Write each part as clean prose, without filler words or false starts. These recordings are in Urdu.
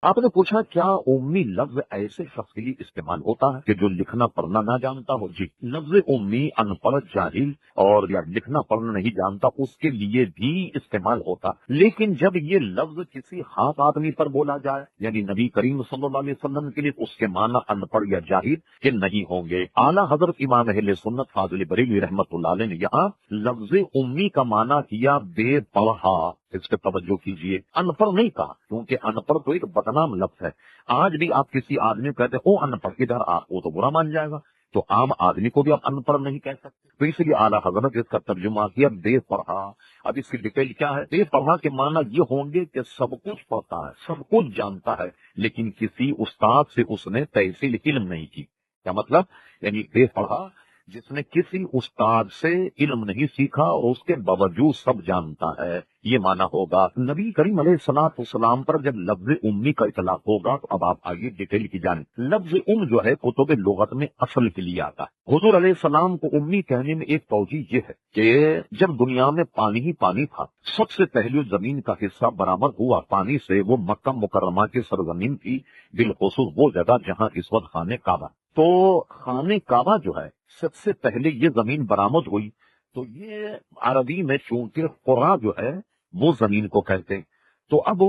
آپ نے پوچھا کیا امی لفظ ایسے شخص کے لیے استعمال ہوتا ہے کہ جو لکھنا پڑھنا نہ جانتا ہو؟ جی، لفظ امی ان پڑھ جاہل اور یا لکھنا پڑھنا نہیں جانتا اس کے لیے بھی استعمال ہوتا، لیکن جب یہ لفظ کسی خاص آدمی پر بولا جائے یعنی نبی کریم صلی اللہ علیہ وسلم کے لیے، اس کے معنی ان پڑھ یا جاہل کے نہیں ہوں گے۔ اعلیٰ حضرت امام اہل سنت فاضل بریلوی رحمۃ اللہ علیہ نے یہاں لفظ امی کا معنی کیا بے پڑھا، اس پہ توجہ کیجیے، ان پڑھ نہیں کہا، کیونکہ ان پڑھ تو ایک بدنام لفظ ہے۔ آج بھی آپ کسی آدمی کو کہتے او ان پڑھ ادھر آ، وہ تو برا مان جائے گا، تو عام آدمی کو بھی آپ ان پڑھ نہیں کہہ سکتے، تو اس لیے اعلیٰ حضرت اس کا ترجمہ کیا بے پڑھا۔ اب اس کی ڈیٹیل کیا ہے؟ بے پڑھا کے معنی یہ ہوں گے کہ سب کچھ پڑھتا ہے، سب کچھ جانتا ہے، لیکن کسی استاد سے اس نے تحصیل علم نہیں کی۔ کیا مطلب؟ یعنی بے پڑھا جس نے کسی استاد سے علم نہیں سیکھا اور اس کے باوجود سب جانتا ہے، یہ معنی ہوگا۔ نبی کریم علیہ الصلوۃ والسلام پر جب لفظ امی کا اطلاق ہوگا تو اب آپ آئیے ڈیٹیل کی جانیں۔ لفظ جو ہے کتب لغت میں اصل کے لیے آتا ہے۔ حضور علیہ السلام کو امی کہنے میں ایک توجہ یہ ہے کہ جب دنیا میں پانی ہی پانی تھا، سب سے پہلے زمین کا حصہ برآمد ہوا پانی سے، وہ مکہ مکرمہ کی سرزمین تھی، بالخصوص وہ جگہ جہاں اس وقت خانہ کعبہ۔ تو خانہ کعبہ جو ہے سب سے پہلے یہ زمین برآمد ہوئی، تو یہ عربی میں چونکہ قرا جو ہے وہ زمین کو کہتے ہیں، تو اب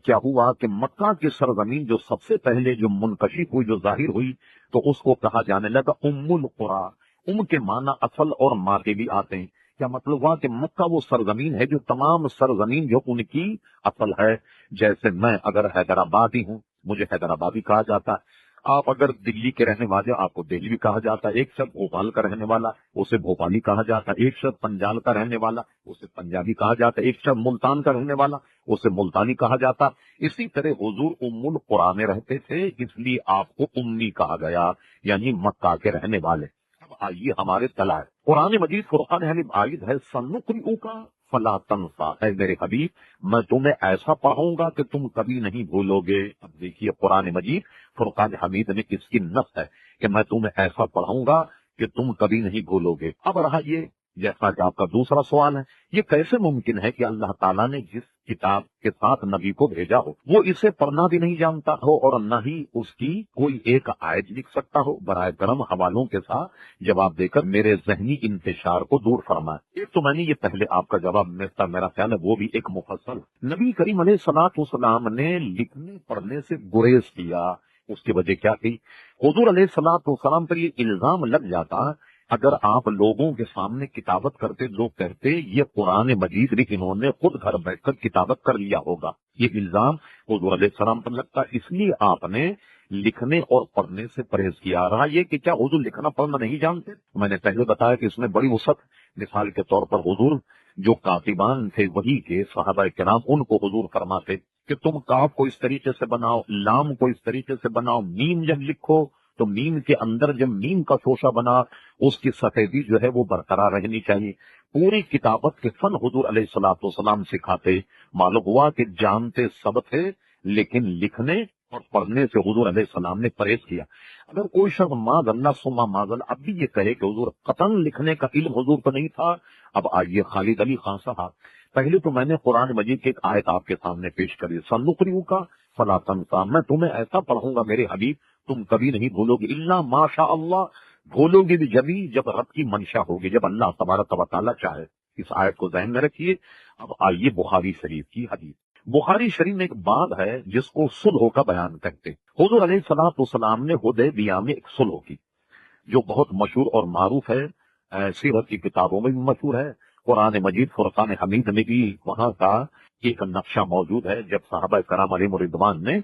کیا ہوا کہ مکہ کی سرزمین جو سب سے پہلے جو منکشف ہوئی، جو ظاہر ہوئی، تو اس کو کہا جانے لگا ام القرا۔ ام کے معنی اصل اور ماں کے بھی آتے ہیں۔ کیا مطلب ہوا کہ مکہ وہ سرزمین ہے جو تمام سرزمین جو ان کی اصل ہے۔ جیسے میں اگر حیدرآبادی ہوں، مجھے حیدرآبادی کہا جاتا ہے، آپ اگر دلی کے رہنے والے آپ کو دہلی کہا جاتا ہے، ایک شخص بھوپال کا رہنے والا اسے بھوپالی کہا جاتا ہے، ایک شخص پنجاب کا رہنے والا اسے پنجابی کہا جاتا ہے، ایک شخص ملتان کا رہنے والا اسے ملتانی کہا جاتا۔ اسی طرح حضور ام القرا میں رہتے تھے، اس لیے آپ کو امی کہا گیا، یعنی مکہ کے رہنے والے۔ اب آئیے ہمارے تلا ہے قرآن مجید فرقان حمید عائد ہے سنقرئک فلا تنسا، اے میرے حبیب میں تمہیں ایسا پڑھاؤں گا کہ تم کبھی نہیں بھولو گے۔ اب دیکھیے قرآن مجید فرقان حمید میں کس کی نص ہے کہ میں تمہیں ایسا پڑھاؤں گا کہ تم کبھی نہیں بھولو گے۔ اب رہا یہ جیسا کہ آپ کا دوسرا سوال ہے، یہ کیسے ممکن ہے کہ اللہ تعالیٰ نے جس کتاب کے ساتھ نبی کو بھیجا ہو وہ اسے پڑھنا بھی نہیں جانتا ہو اور نہ ہی اس کی کوئی ایک آیت لکھ سکتا ہو؟ برائے کرم حوالوں کے ساتھ جواب دے کر میرے ذہنی انتشار کو دور فرمائے۔ ایک تو میں نے یہ پہلے آپ کا جواب میرا خیال ہے وہ بھی ایک مفصل۔ نبی کریم علیہ الصلوۃ والسلام نے لکھنے پڑھنے سے گریز کیا، اس کی وجہ کیا تھی؟ حضور علیہ الصلوۃ والسلام پر یہ الزام لگ جاتا اگر آپ لوگوں کے سامنے کتابت کرتے، لوگ کہتے یہ قرآن مجید بھی انہوں نے خود گھر بیٹھ کر کتابت کر لیا ہوگا، یہ الزام حضور علیہ السلام پر لگتا، اس لیے آپ نے لکھنے اور پڑھنے سے پرہیز کیا۔ رہا یہ کہ کیا حضور لکھنا پڑھنا نہیں جانتے؟ میں نے پہلے بتایا کہ اس میں بڑی وسعت، مثال کے طور پر حضور جو کاتبان تھے وہی کے صحابہ کرام، ان کو حضور فرماتے کہ تم کاف کو اس طریقے سے بناؤ، لام کو اس طریقے سے بناؤ، میم جب لکھو تو میم کے اندر جب میم کا شوشہ بنا اس کی سفیدی جو ہے وہ برقرار رہنی چاہیے۔ پوری کتابت کے فن حضور علیہ الصلوۃ والسلام سکھاتے۔ معلوم ہوا کہ جانتے سب تھے لیکن لکھنے اور پڑھنے سے حضور علیہ السلام نے پرہیز کیا۔ اگر کوئی شخص معاذ اللہ ثم معاذ اللہ اب بھی یہ کہے کہ حضور قطعاً لکھنے کا علم حضور کو نہیں تھا، اب آئیے خالد علی خان صاحب، پہلے تو میں نے قرآن مجید کی ایک آیت آپ کے سامنے پیش کری، سنقرئک فلا تنسا، میں تمہیں ایسا پڑھوں گا میرے حبیب تم کبھی نہیں بھولو گے، الا ماشاء اللہ، بھولو گے بھی جبھی جب رب کی منشا ہوگی، جب اللہ تبارک و تعالیٰ چاہے۔ اس آیت کو ذہن میں رکھیے۔ اب آئیے بخاری شریف کی حدیث۔ بخاری شریف میں ایک بات ہے جس کو صلح کا بیان کہتے ہیں۔ حضور علیہ الصلوۃ والسلام نے حدیبیہ میں ایک صلح کی جو بہت مشہور اور معروف ہے، سیرت کی کتابوں میں بھی مشہور ہے، قرآن مجید فرقان حمید میں بھی وہاں کا ایک نقشہ موجود ہے۔ جب صحابہ کرام علیہم رضوان نے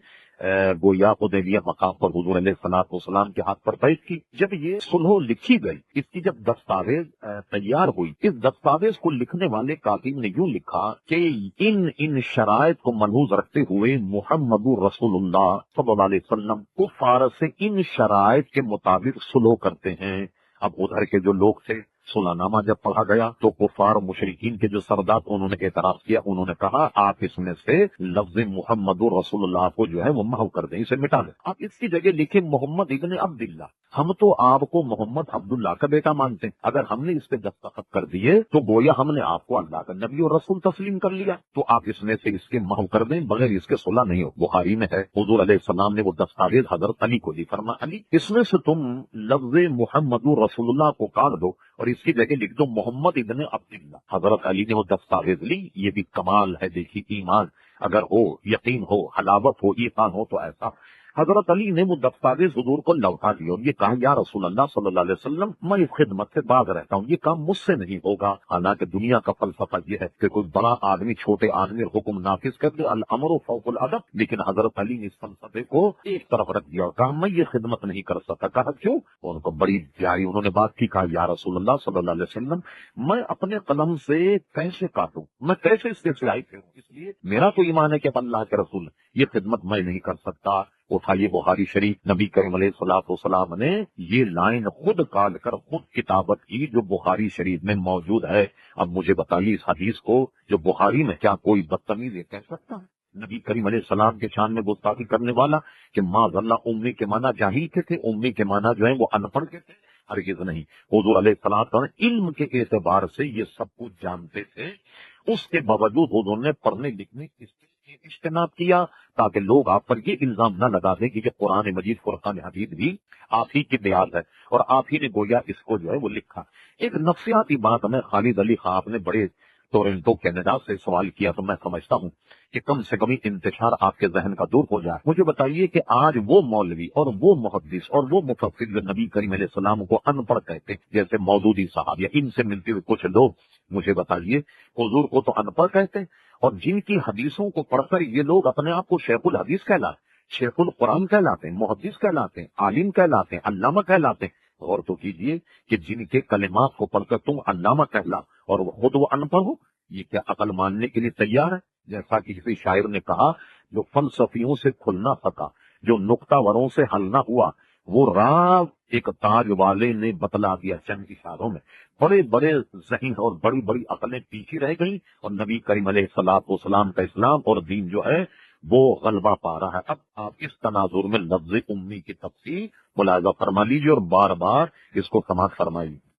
گویا حدیبیہ مقام پر حضور علیہ الصلوۃ والسلام کے ہاتھ پر بیعت کی، جب یہ صلح لکھی گئی، اس کی جب دستاویز تیار ہوئی، اس دستاویز کو لکھنے والے کاتب نے یوں لکھا کہ ان شرائط کو ملحوظ رکھتے ہوئے محمد رسول اللہ صلی اللہ علیہ وسلم کفار سے ان شرائط کے مطابق صلح کرتے ہیں۔ اب ادھر کے جو لوگ تھے، صلح نامہ جب پڑھا گیا تو کفار مشرکین کے جو سردار انہوں نے اعتراض کیا، انہوں نے کہا آپ اس میں سے لفظ محمد رسول اللہ کو جو ہے وہ محو کر دیں، اسے مٹا دیں، آپ اس کی جگہ لکھیں محمد ابن عبداللہ۔ ہم تو آپ کو محمد عبداللہ کا بیٹا مانتے ہیں، اگر ہم نے اس پہ دستخط کر دیے تو گویا ہم نے آپ کو اللہ کا نبی اور رسول تسلیم کر لیا، تو آپ اس میں سے اس کے محو کر دیں، بغیر اس کے صلح نہیں ہو۔ بخاری میں ہے حضور علیہ السلام نے وہ دستاویز حضرت علی کو دی، فرما علی اس میں سے تم لفظ محمد رسول اللہ کو کاٹ دو اور اس کی جگہ لکھ دو محمد ابن عبداللہ۔ حضرت علی نے وہ دستاویز لی، یہ بھی کمال ہے، دیکھی ایمان اگر ہو، یقین ہو، حلاوت ہو، ایمان ہو تو ایسا۔ حضرت علی نے وہ دستاویز حضور کو لوٹا دیا اور یہ کہا یا رسول اللہ صلی اللہ علیہ وسلم میں اس خدمت سے باز رہتا ہوں، یہ کام مجھ سے نہیں ہوگا۔ حالانکہ دنیا کا فلسفہ یہ ہے کہ کوئی بڑا آدمی چھوٹے آدمی حکم نافذ کر دے، الامر فوق الادب، لیکن حضرت علی نے اس فلسفے کو ایک طرف رکھ دیا اور کہا میں یہ خدمت نہیں کر سکتا۔ کہا کیوں؟ ان کو بڑی پیاری انہوں نے بات کی، کہا یا رسول اللہ صلی اللہ علیہ وسلم میں اپنے قلم سے کیسے کاٹوں، میں کیسے اس سے سلائی پھیروں، اس لیے میرا تو ایمان ہے کہ اللہ کے رسول یہ خدمت میں نہیں کر سکتا۔ اٹھائیے بخاری شریف، نبی کریم علیہ الصلوۃ والسلام نے یہ لائن خود کال کر خود کتابت کی جو بخاری شریف میں موجود ہے۔ اب مجھے بتائیے اس حدیث کو جو بخاری میں کیا کوئی بدتمیز یہ کہہ سکتا ہے؟ نبی کریم علیہ السلام کے شان میں گستاخی کرنے والا کہ معاذ اللہ امی کے معنی جاہل کے تھے، امی کے معنی جو ہے وہ ان پڑھ کے تھے، ہرگز نہیں۔ حضور علیہ السلام علم کے اعتبار سے یہ سب کچھ جانتے تھے، اس کے باوجود حضور نے پڑھنے لکھنے کی اجتناب کیا تاکہ لوگ آپ پر یہ الزام نہ لگا دیں کہ قرآن مجید فرقان حدید بھی آپ ہی کی بیان ہے اور آپ ہی نے گویا اس کو جو ہے وہ لکھا۔ ایک نفسیاتی بات میں خالد علی خان آپ نے بڑے ٹورنٹو کینیڈا سے سوال کیا تو میں سمجھتا ہوں کہ کم سے کم انتشار آپ کے ذہن کا دور ہو جائے۔ مجھے بتائیے کہ آج وہ مولوی اور وہ محدث اور وہ مفسر جو نبی کریم علیہ السلام کو ان پڑھ کہتے ہیں، جیسے مودودی صاحب یا ان سے ملتے ہوئے کچھ لوگ، مجھے بتائیے حضور کو تو ان پڑھ کہتے ہیں اور جن کی حدیثوں کو پڑھ کر یہ لوگ اپنے آپ کو شیخ الحدیث کہلاتے، شیخ القرآن کہلاتے ہیں، محدث کہلاتے ہیں، عالم کہلاتے ہیں، علامہ کہلاتے ہیں۔ غور تو کیجئے کہ جن کے کلمات کو پڑھ کر تم علامہ کہلا اور خود وہ ان پڑھ ہو، یہ کیا عقل ماننے کے لیے تیار ہے؟ جیسا کہ کسی شاعر نے کہا جو فلسفیوں سے کھل نہ سکا، جو نقطہ وروں سے حل نہ ہوا، وہ راہ ایک تاج والے نے بتلا دیا چند اشاروں میں۔ بڑے بڑے ذہین اور بڑی بڑی عقلیں پیچھے رہ گئیں اور نبی کریم علیہ الصلوۃ والسلام کا اسلام اور دین جو ہے وہ غلبہ پا رہا ہے۔ اب آپ اس تناظر میں لفظ امی کی تفسیر ملاحظہ فرما لیجیے اور بار بار اس کو سماعت فرمائیے۔